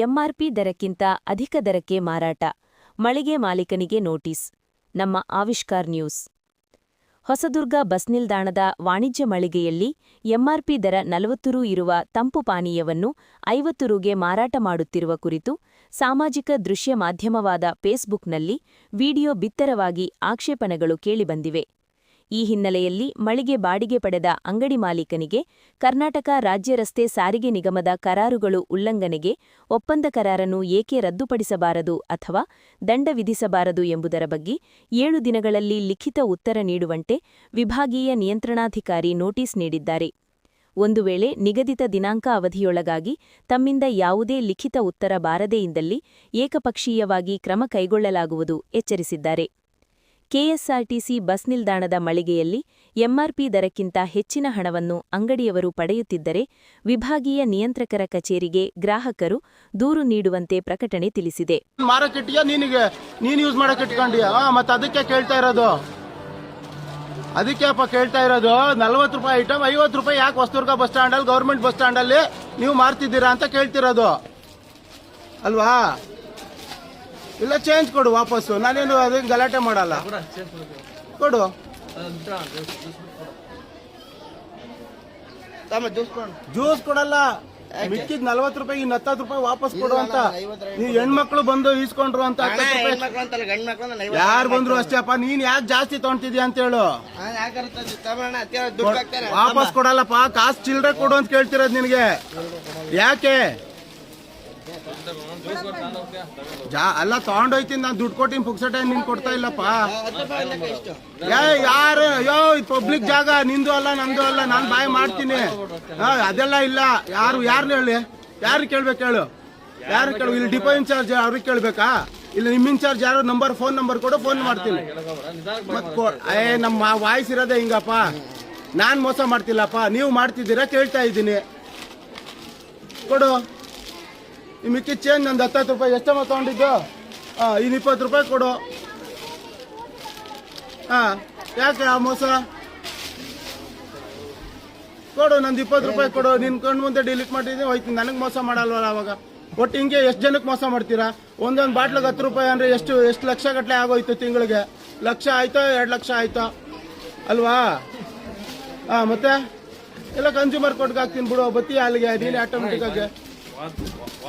MRP ದರಕ್ಕಿಂತ ಅಧಿಕ ದರಕ್ಕೆ ಮಾರಾಟ, ಮಳಿಗೆ ಮಾಲೀಕನಿಗೆ ನೋಟಿಸ್. ನಮ್ಮ ಆವಿಷ್ಕಾರ್ ನ್ಯೂಸ್. ಹೊಸದುರ್ಗ ಬಸ್ ನಿಲ್ದಾಣದ ವಾಣಿಜ್ಯ ಮಳಿಗೆಯಲ್ಲಿ ಎಂಆರ್ಪಿ ದರ 40 ರು ಇರುವ ತಂಪು ಪಾನೀಯವನ್ನು 50 ರುಗೆ ಮಾರಾಟ ಮಾಡುತ್ತಿರುವ ಕುರಿತು ಸಾಮಾಜಿಕ ದೃಶ್ಯ ಮಾಧ್ಯಮವಾದ ಫೇಸ್ಬುಕ್ನಲ್ಲಿ ವಿಡಿಯೋ ಬಿತ್ತರವಾಗಿ ಆಕ್ಷೇಪಣೆಗಳು ಕೇಳಿಬಂದಿವೆ. ಈ ಹಿನ್ನೆಲೆಯಲ್ಲಿ ಮಳಿಗೆ ಬಾಡಿಗೆ ಪಡೆದ ಅಂಗಡಿ ಮಾಲೀಕನಿಗೆ ಕರ್ನಾಟಕ ರಾಜ್ಯ ರಸ್ತೆ ಸಾರಿಗೆ ನಿಗಮದ ಕರಾರುಗಳು ಉಲ್ಲಂಘನೆಗೆ ಒಪ್ಪಂದ ಕರಾರನ್ನು ಏಕೆ ರದ್ದುಪಡಿಸಬಾರದು ಅಥವಾ ದಂಡ ವಿಧಿಸಬಾರದು ಎಂಬುದರ ಬಗ್ಗೆ 7 ದಿನಗಳಲ್ಲಿ ಲಿಖಿತ ಉತ್ತರ ನೀಡುವಂತೆ ವಿಭಾಗೀಯ ನಿಯಂತ್ರಣಾಧಿಕಾರಿ ನೋಟಿಸ್ ನೀಡಿದ್ದಾರೆ. ಒಂದು ವೇಳೆ ನಿಗದಿತ ದಿನಾಂಕ ಅವಧಿಯೊಳಗಾಗಿ ತಮ್ಮಿಂದ ಯಾವುದೇ ಲಿಖಿತ ಉತ್ತರ ಬಾರದೇ ಇದ್ದಲ್ಲಿ ಏಕಪಕ್ಷೀಯವಾಗಿ ಕ್ರಮ ಕೈಗೊಳ್ಳಲಾಗುವುದು ಎಚ್ಚರಿಸಿದ್ದಾರೆ. ಕೆಎಸ್ಆರ್ಟಿಸಿ ಬಸ್ ನಿಲ್ದಾಣದ ಮಳಿಗೆಯಲ್ಲಿ ಎಂಆರ್ಪಿ ದರಕ್ಕಿಂತ ಹೆಚ್ಚಿನ ಹಣವನ್ನು ಅಂಗಡಿಯವರು ಪಡೆಯುತ್ತಿದ್ದರೆ ವಿಭಾಗೀಯ ನಿಯಂತ್ರಕರ ಕಚೇರಿಗೆ ಗ್ರಾಹಕರು ದೂರು ನೀಡುವಂತೆ ಪ್ರಕಟಣೆ ತಿಳಿಸಿದೆ. ನೀನು ಯೂಸ್ ಮಾಡಕ್ಕೆ ಇಟ್ಕೊಂಡಿಯಾ? ಮತ್ತೆ ಅದಕ್ಕೆ ಕೇಳ್ತಾ ಇರೋದು, ಅದಕ್ಕೆ ಕೇಳ್ತಾ ಇರೋದು. 40 ರೂಪಾಯಿ ಐಟಮ್ 50 ರೂಪಾಯಿ ಯಾಕೆ ಹೊಸದುರ್ಗ ಬಸ್ ಸ್ಟ್ಯಾಂಡ್ ಅಲ್ಲಿ, ಗೌರ್ಮೆಂಟ್ ಬಸ್ ಸ್ಟ್ಯಾಂಡ್ ಅಲ್ಲಿ ನೀವು ಮಾರ್ತಿದ್ದೀರಾ ಅಂತ ಕೇಳ್ತಿರೋದು ಅಲ್ವಾ? ಇಲ್ಲ ಚೇಂಜ್ ಕೊಡು ವಾಪಸ್ಸು, ನಾನೇನು ಅದನ್ನ ಗಲಾಟೆ ಮಾಡಲ್ಲ. ಕೊಡು, ಜ್ಯೂಸ್ ಕೊಡಲ್ಲ. ಮಿಕ್ಕಿದ್ 40 ರೂಪಾಯಿ ಇನ್ನು 10 ರೂಪಾಯಿ ವಾಪಸ್ ಕೊಡು ಅಂತ ನೀವು ಹೆಣ್ಮಕ್ಳು ಬಂದು ಈಸ್ಕೊಂಡ್ರು ಅಂತ. ಯಾರು ಬಂದ್ರು ಅಷ್ಟೇ ಅಪ್ಪ. ನೀನ್ ಯಾಕೆ ಜಾಸ್ತಿ ತಗೊಂತಿದ್ಯಾ ಅಂತ ಹೇಳು. ವಾಪಸ್ ಕೊಡಲ್ಲಪ್ಪ, ಕಾಸು ಚಿಲ್ಲರೆ ಕೊಡು ಅಂತ ಕೇಳ್ತಿರೋದು ನಿನಗೆ. ಯಾಕೆ ಅಲ್ಲ ತಗೊಂಡೋಯ್ತೀನಿ ನಾನು, ದುಡ್ಡು ಕೊಟ್ಟಿನಿ ಪುಕ್ಸಟೆ, ನೀನ್ ಕೊಡ್ತಾ ಇಲ್ಲಪ್ಪ. ಯಾರು ಪಬ್ಲಿಕ್ ಜಾಗ, ನಿಂದು ಅಲ್ಲ ನಂದು ಅಲ್ಲ, ನಾನ್ ಬಾಯ್ ಮಾಡ್ತೀನಿ. ಅದೆಲ್ಲ ಇಲ್ಲ. ಯಾರನ್ನ ಹೇಳಿ, ಯಾರು ಕೇಳ್ಬೇಕು ಹೇಳು, ಯಾರು ಕೇಳು. ಇಲ್ಲಿ ಡಿಪೋ ಇನ್ಚಾರ್ಜ್ ಅವ್ರಿಗೆ ಕೇಳ್ಬೇಕಾ? ಇಲ್ಲಿ ನಿಮ್ ಇನ್ಚಾರ್ಜ್ ಯಾರು ಫೋನ್ ನಂಬರ್ ಕೊಡು, ಫೋನ್ ಮಾಡ್ತೀನಿ. ನಮ್ಮ ವಾಯ್ಸ್ ಇರೋದೇ ಹಿಂಗಪ್ಪ. ನಾನ್ ಮೋಸ ಮಾಡ್ತಿಲ್ಲಪ್ಪ, ನೀವು ಮಾಡ್ತಿದ್ದೀರಾ ಕೇಳ್ತಾ ಇದ್ದೀನಿ. ಕೊಡು. ಈ ಮಿಕ್ಕಿ ಚೇಂಜ್ ನಂದು 10 ರೂಪಾಯಿ ಎಷ್ಟಮ್ಮ ತಗೊಂಡಿದ್ದು? ಇನ್ನು 20 ರೂಪಾಯಿ ಕೊಡು. ಯಾಕೆ ಆ ಮೋಸ? ಕೊಡು, ನಂದು 20 ರೂಪಾಯಿ ಕೊಡು. ನಿನ್ ಕಣ್ಣು ಮುಂದೆ ಡಿಲೀಟ್ ಮಾಡಿದ್ದೀನಿ, ಹೋಯ್ತೀನಿ. ನನಗೆ ಮೋಸ ಮಾಡಲ್ವಲ್ಲ ಅವಾಗ. ಒಟ್ಟು ಹಿಂಗೆ ಎಷ್ಟು ಜನಕ್ಕೆ ಮೋಸ ಮಾಡ್ತೀರಾ? ಒಂದೊಂದು ಬಾಟ್ಲಿಗೆ 10 ರೂಪಾಯಿ ಅಂದ್ರೆ ಎಷ್ಟು ಲಕ್ಷ ಗಟ್ಟಲೆ ಆಗೋಯ್ತು ತಿಂಗಳಿಗೆ. ಲಕ್ಷ ಆಯ್ತೋ 2 ಲಕ್ಷ ಆಯ್ತೋ ಅಲ್ವಾ? ಮತ್ತೆ ಎಲ್ಲ ಕನ್ಸ್ಯೂಮರ್ ಕೊಟ್ಗೆ ಹಾಕ್ತೀನಿ ಬಿಡು. ಬತ್ತಿ ಅಲ್ಲಿಗೆ ನೀನು ಆಟೋಮೆಟಿಕ್ ಆಗಿ.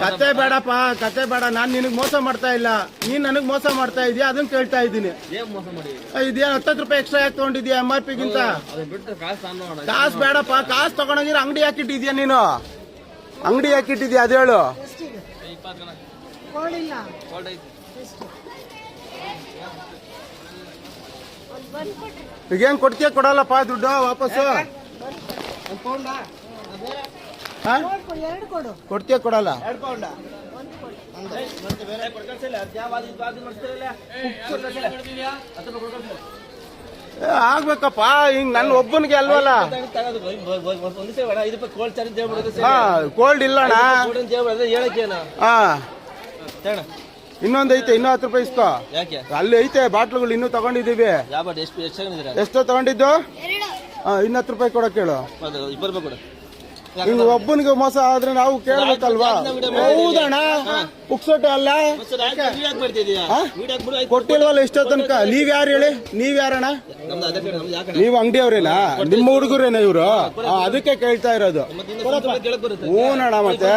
ಕತೆ ಬೇಡಪ್ಪ, ಕತೆ ಬೇಡ. ನಾನ್ ನಿನಗ್ ಮೋಸ ಮಾಡ್ತಾ ಇಲ್ಲ, ನೀನ್ ನನಗ್ ಮೋಸ ಮಾಡ್ತಾ ಇದೀಯ, ಅದನ್ನ ಕೇಳ್ತಾ ಇದ್ದೀನಿ. ಇದೇನ್ 10 ರೂಪಾಯಿ ಎಕ್ಸ್ಟ್ರಾ ಯಾಕೆ ತಗೊಂಡಿದ್ಯಾ MRP ಗಿಂತ? ಕಾಸು ಬೇಡಪ್ಪ, ಕಾಸು ತಗೊಂಡೋಗಿರ ಅಂಗಡಿ ಹಾಕಿಟ್ಟಿದ್ಯಾ ನೀನು? ಅಂಗಡಿ ಹಾಕಿಟ್ಟಿದ್ಯಾ ಅದು ಹೇಳು. ಈಗೇನ್ ಕೊಡ್ತೀಯ? ಕೊಡಲ್ಲಪ್ಪ ದುಡ್ಡು ವಾಪಸ್ಸು. ಕೊಡ್ತೀಯ? ಕೊಡಲ್ಲ. ಆಗ್ಬೇಕಪ್ಪ, ಹಿಂಗ್ ನನ್ನ ಒಬ್ಬನಿಗೆ ಅಲ್ವಲ್ಲ. ಕೋಲ್ಡ್ ಇಲ್ಲಣ್ಣ. ಇನ್ನೊಂದು ಐತೆ, ಇನ್ನೂ 10 ರೂಪಾಯಿ ಇಸ್ಕೋ. ಅಲ್ಲಿ ಐತೆ ಬಾಟ್ಲುಗಳು, ಇನ್ನೂ ತಗೊಂಡಿದೀವಿ. ಎಷ್ಟೋ ತಗೊಂಡಿದ್ದು? ಇನ್ನು 10 ರೂಪಾಯಿ ಕೊಡಕ್ ಹೇಳು. ಹಿಂಗ ಒಬ್ಬನಿಗೆ ಮೋಸ ಆದ್ರೆ ನಾವು ಕೇಳ್ಬೇಕಲ್ವಾ? ಹೌದಣ್ಣ, ಪುಕ್ಸೋಟೆ ಅಲ್ಲ. ಕೊಟ್ಟಿಲ್ವಲ್ಲ ಇಷ್ಟ ತನಕ. ನೀವ್ ಯಾರು ಹೇಳಿ? ನೀವ್ ಯಾರಣ್ಣ? ನೀವು ಅಂಗಡಿ ಅವ್ರೇನಾ? ನಿಮ್ಮ ಹುಡುಗರೇನ ಇವ್ರು? ಅದಕ್ಕೆ ಕೇಳ್ತಾ ಇರೋದು. ಹೂನಣ್ಣ. ಮತ್ತೆ